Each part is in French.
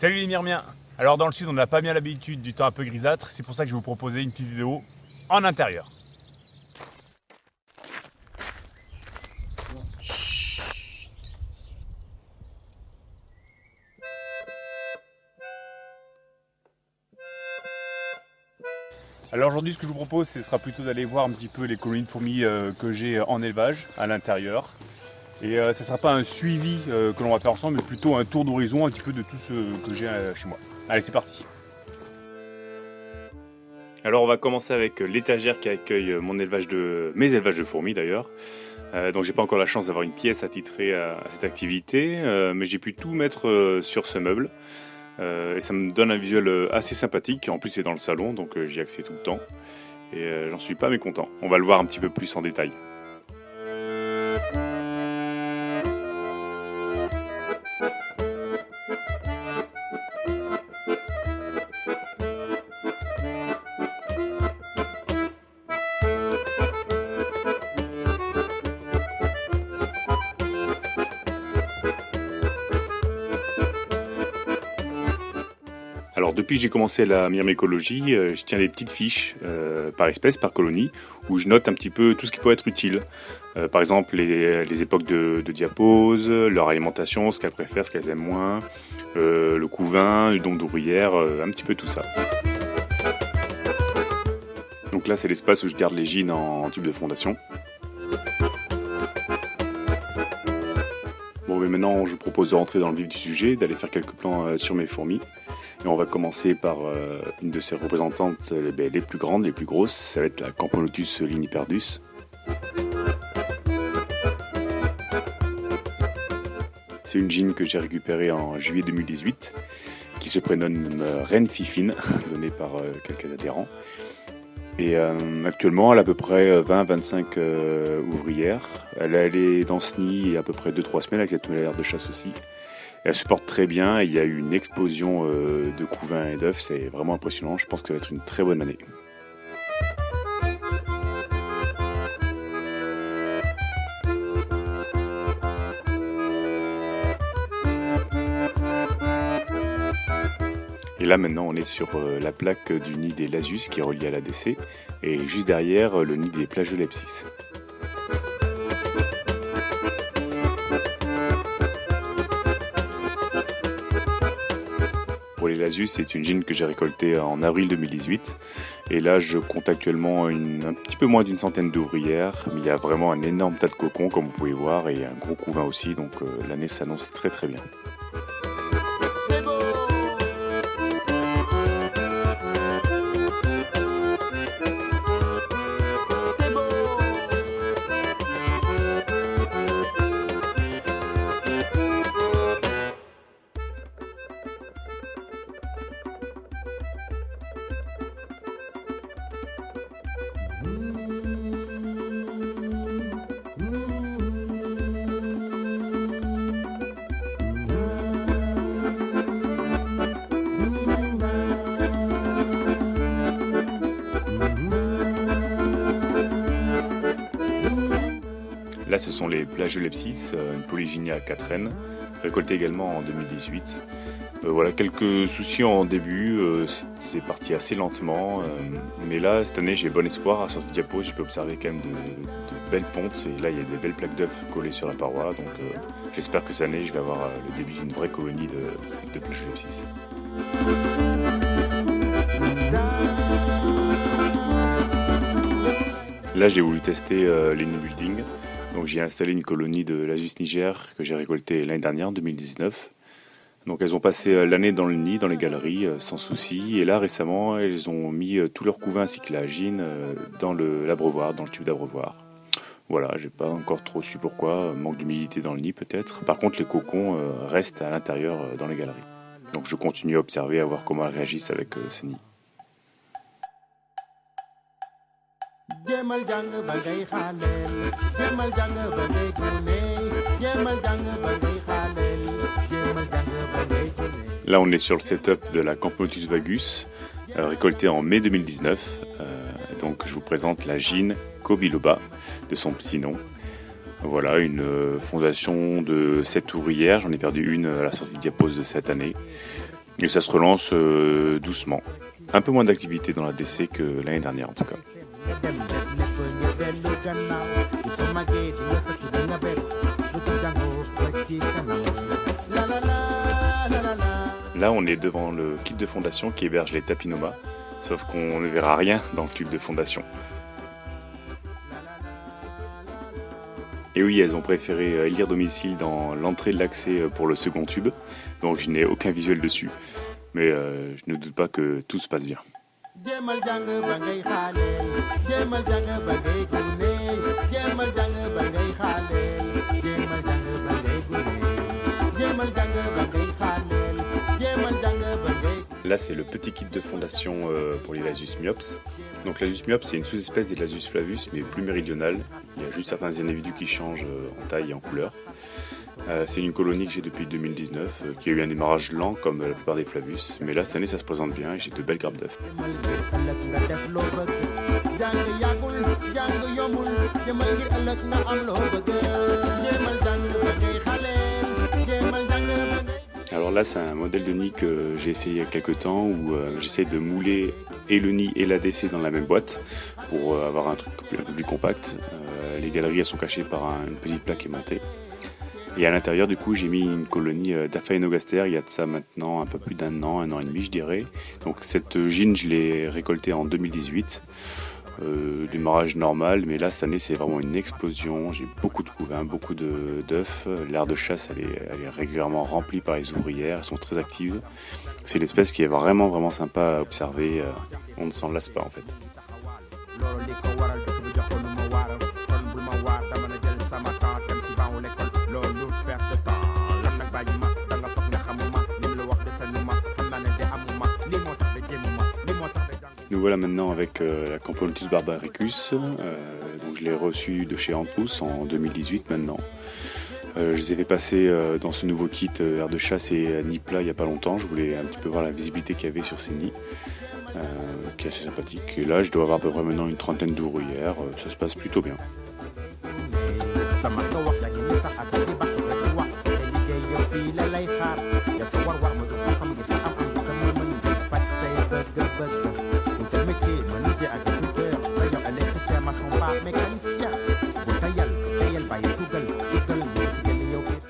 Salut les Myrmiens. Alors dans le sud on n'a pas bien l'habitude du temps un peu grisâtre, c'est pour ça que je vais vous proposer une petite vidéo en intérieur. Alors aujourd'hui ce que je vous propose ce sera plutôt d'aller voir un petit peu les colonies de fourmis que j'ai en élevage à l'intérieur. Et ça ne sera pas un suivi que l'on va faire ensemble, mais plutôt un tour d'horizon un petit peu de tout ce que j'ai chez moi. Allez c'est parti. Alors on va commencer avec l'étagère qui accueille mes élevages de fourmis d'ailleurs. Donc j'ai pas encore la chance d'avoir une pièce attitrée à cette activité, mais j'ai pu tout mettre sur ce meuble. Et ça me donne un visuel assez sympathique. En plus c'est dans le salon, donc j'y ai accès tout le temps. Et j'en suis pas mécontent. On va le voir un petit peu plus en détail. Alors depuis que j'ai commencé la myrmécologie, je tiens des petites fiches par espèce, par colonie, où je note un petit peu tout ce qui peut être utile. Par exemple les époques de diapause, leur alimentation, ce qu'elles préfèrent, ce qu'elles aiment moins, le couvain, le nombre d'ouvrières, un petit peu tout ça. Donc là c'est l'espace où je garde les gînes en tube de fondation. Bon mais maintenant je vous propose de rentrer dans le vif du sujet, d'aller faire quelques plans sur mes fourmis. Et on va commencer par une de ses représentantes les plus grandes, les plus grosses, ça va être la Camponotus liniperdus. C'est une gîne que j'ai récupérée en juillet 2018, qui se prénomme Reine Fifine, donnée par quelques adhérents. Et actuellement, elle a à peu près 20-25 ouvrières. Elle est dans ce nid il y a à peu près 2-3 semaines avec cette molaire de chasse aussi. Elle se porte très bien, il y a eu une explosion de couvains et d'œufs, c'est vraiment impressionnant, je pense que ça va être une très bonne année. Et là maintenant on est sur la plaque du nid des Lasus qui est reliée à l'ADC, et juste derrière le nid des Plagiolepsis. Pour les Lasus, c'est une gîne que j'ai récoltée en avril 2018. Et là, je compte actuellement un petit peu moins d'une centaine d'ouvrières. Mais il y a vraiment un énorme tas de cocons, comme vous pouvez voir, et un gros couvain aussi. Donc l'année s'annonce très très bien. Là, ce sont les Plagiolepsis, une polygynie à 4 reines, récoltée également en 2018. Voilà, quelques soucis en début, c'est parti assez lentement, mais là, cette année, j'ai bon espoir. À sortie de diapo, j'ai pu observer quand même de belles pontes, et là, il y a des belles plaques d'œufs collées sur la paroi, donc j'espère que cette année, je vais avoir le début d'une vraie colonie de Plagiolepsis. Là, j'ai voulu tester l'inbuilding. Donc j'ai installé une colonie de Lasus niger que j'ai récoltée l'année dernière, en 2019. Donc elles ont passé l'année dans le nid, dans les galeries, sans souci. Et là récemment, elles ont mis tout leur couvain ainsi que la gîne dans l'abreuvoir, dans le tube d'abreuvoir. Voilà, j'ai pas encore trop su pourquoi, manque d'humidité dans le nid peut-être. Par contre les cocons restent à l'intérieur dans les galeries. Donc je continue à observer, à voir comment elles réagissent avec ce nid. Là on est sur le setup de la Camponotus vagus, récoltée en mai 2019. Donc je vous présente la gîne Kobiloba, de son petit nom. Voilà, une fondation de 7 ouvrières, j'en ai perdu une à la sortie de diapose de cette année. Et ça se relance doucement. Un peu moins d'activité dans la DC que l'année dernière en tout cas. Là, on est devant le kit de fondation qui héberge les tapinomas, sauf qu'on ne verra rien dans le tube de fondation. Et oui, elles ont préféré élire domicile dans l'entrée de l'accès pour le second tube, donc je n'ai aucun visuel dessus, mais je ne doute pas que tout se passe bien. Là, c'est le petit kit de fondation pour les Lasius myops. Donc Lasius myops, c'est une sous-espèce des Lasius flavus, mais plus méridionale. Il y a juste certains individus qui changent en taille et en couleur. C'est une colonie que j'ai depuis 2019, qui a eu un démarrage lent comme la plupart des flavus. Mais là, cette année, ça se présente bien et j'ai de belles grappes d'œufs. Alors là, c'est un modèle de nid que j'ai essayé il y a quelques temps où j'essaie de mouler et le nid et l'ADC dans la même boîte pour avoir un truc un peu plus compact. Les galeries elles sont cachées par une petite plaque aimantée. Et à l'intérieur, du coup, j'ai mis une colonie d'Aphaenogaster il y a de ça maintenant un peu plus d'un an et demi, je dirais. Donc cette gine, je l'ai récoltée en 2018. Démarrage normal, mais là cette année c'est vraiment une explosion. J'ai beaucoup de couvains, beaucoup d'œufs. L'aire de chasse elle est régulièrement remplie par les ouvrières, elles sont très actives. C'est l'espèce qui est vraiment sympa à observer. On ne s'en lasse pas en fait. Nous voilà maintenant avec la Camponotus barbaricus, donc je l'ai reçu de chez Antous en 2018 maintenant. Je les ai fait passer dans ce nouveau kit aire de chasse et nid plat il n'y a pas longtemps. Je voulais un petit peu voir la visibilité qu'il y avait sur ces nids, qui est assez sympathique. Et là je dois avoir à peu près maintenant une trentaine d'ouvrières, ça se passe plutôt bien.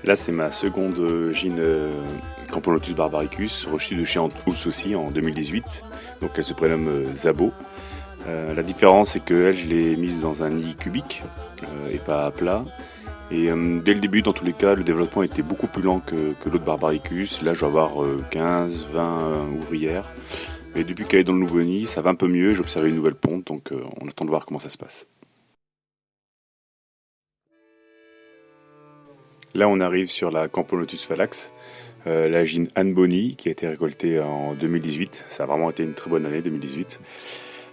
Là, c'est ma seconde gine Camponotus barbaricus, reçue de chez Antous aussi en 2018. Donc elle se prénomme Zabo. La différence, c'est qu'elle, je l'ai mise dans un nid cubique et pas à plat. Et dès le début, dans tous les cas, le développement était beaucoup plus lent que l'autre barbaricus. Là, je dois avoir 15-20 ouvrières. Mais depuis qu'elle est dans le nouveau nid, ça va un peu mieux. J'ai observé une nouvelle ponte, donc on attend de voir comment ça se passe. Là, on arrive sur la Camponotus phallax, la gine Anne Bonny, qui a été récoltée en 2018. Ça a vraiment été une très bonne année, 2018.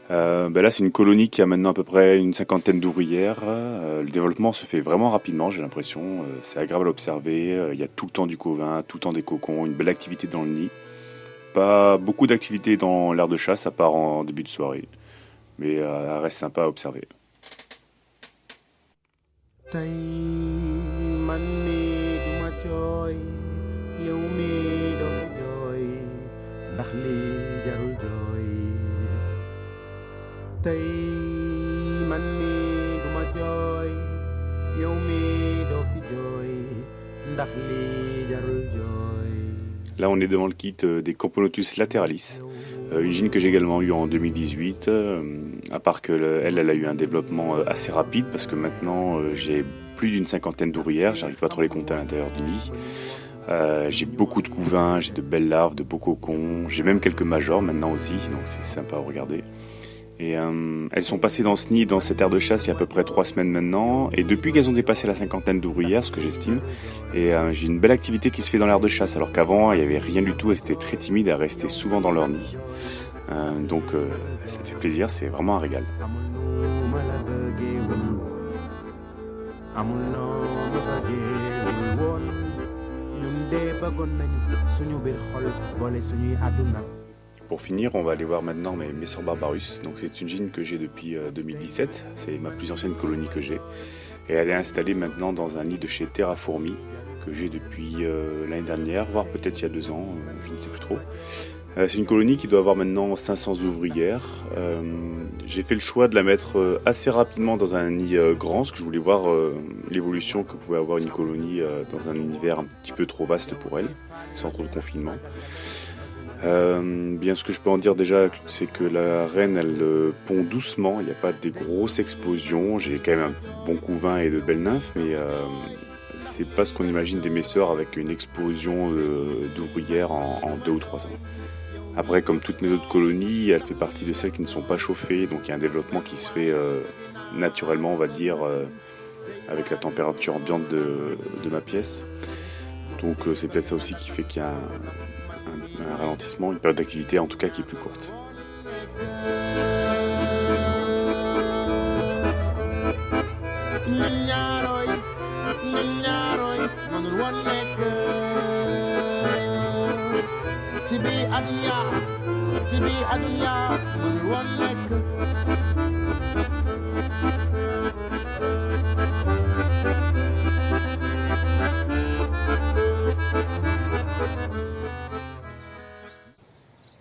Là, c'est une colonie qui a maintenant à peu près une cinquantaine d'ouvrières. Le développement se fait vraiment rapidement, j'ai l'impression. C'est agréable à observer. Il y a tout le temps du covin, tout le temps des cocons, une belle activité dans le nid. Pas beaucoup d'activité dans l'aire de chasse, à part en début de soirée. Mais elle reste sympa à observer. Là, on est devant le kit des Camponotus lateralis, une gine que j'ai également eue en 2018, à part qu'elle a eu un développement assez rapide, parce que maintenant j'ai plus d'une cinquantaine d'ouvrières, j'arrive pas trop à les compter à l'intérieur du nid. J'ai beaucoup de couvains, j'ai de belles larves, de beaux cocons, j'ai même quelques majors maintenant aussi, donc c'est sympa à regarder. Et elles sont passées dans ce nid, dans cette aire de chasse, il y a à peu près 3 semaines maintenant. Et depuis qu'elles ont dépassé la cinquantaine d'ouvrières, ce que j'estime, et j'ai une belle activité qui se fait dans l'aire de chasse. Alors qu'avant, il n'y avait rien du tout, elles étaient très timides, elles restaient souvent dans leur nid. Donc ça fait plaisir, c'est vraiment un régal. Pour finir, on va aller voir maintenant mes Messor barbarus. Donc c'est une gine que j'ai depuis 2017, c'est ma plus ancienne colonie que j'ai. Et elle est installée maintenant dans un nid de chez Terrafourmi, que j'ai depuis l'année dernière, voire peut-être il y a 2 ans, je ne sais plus trop. C'est une colonie qui doit avoir maintenant 500 ouvrières. J'ai fait le choix de la mettre assez rapidement dans un nid grand, parce que je voulais voir l'évolution que pouvait avoir une colonie dans un univers un petit peu trop vaste pour elle, sans trop de confinement. Bien, ce que je peux en dire déjà, c'est que la reine, elle pond doucement, il n'y a pas des grosses explosions. J'ai quand même un bon couvain et de belles nymphes, mais c'est pas ce qu'on imagine des messeurs avec une explosion d'ouvrières en 2 ou 3 ans. Après, comme toutes mes autres colonies, elle fait partie de celles qui ne sont pas chauffées, donc il y a un développement qui se fait naturellement, on va dire, avec la température ambiante de ma pièce. Donc c'est peut-être ça aussi qui fait qu'il y a un ralentissement, une période d'activité en tout cas qui est plus courte.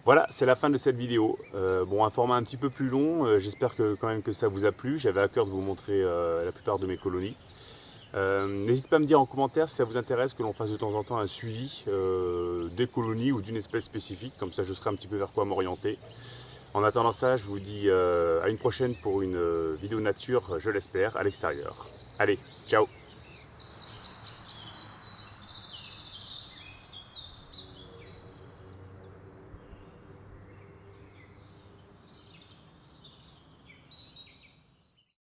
Voilà, c'est la fin de cette vidéo. Bon, un format un petit peu plus long, j'espère quand même que ça vous a plu. J'avais à cœur de vous montrer la plupart de mes colonies. N'hésitez pas à me dire en commentaire si ça vous intéresse que l'on fasse de temps en temps un suivi des colonies ou d'une espèce spécifique, comme ça je saurai un petit peu vers quoi m'orienter. En attendant ça, je vous dis à une prochaine pour une vidéo nature, je l'espère, à l'extérieur. Allez, ciao!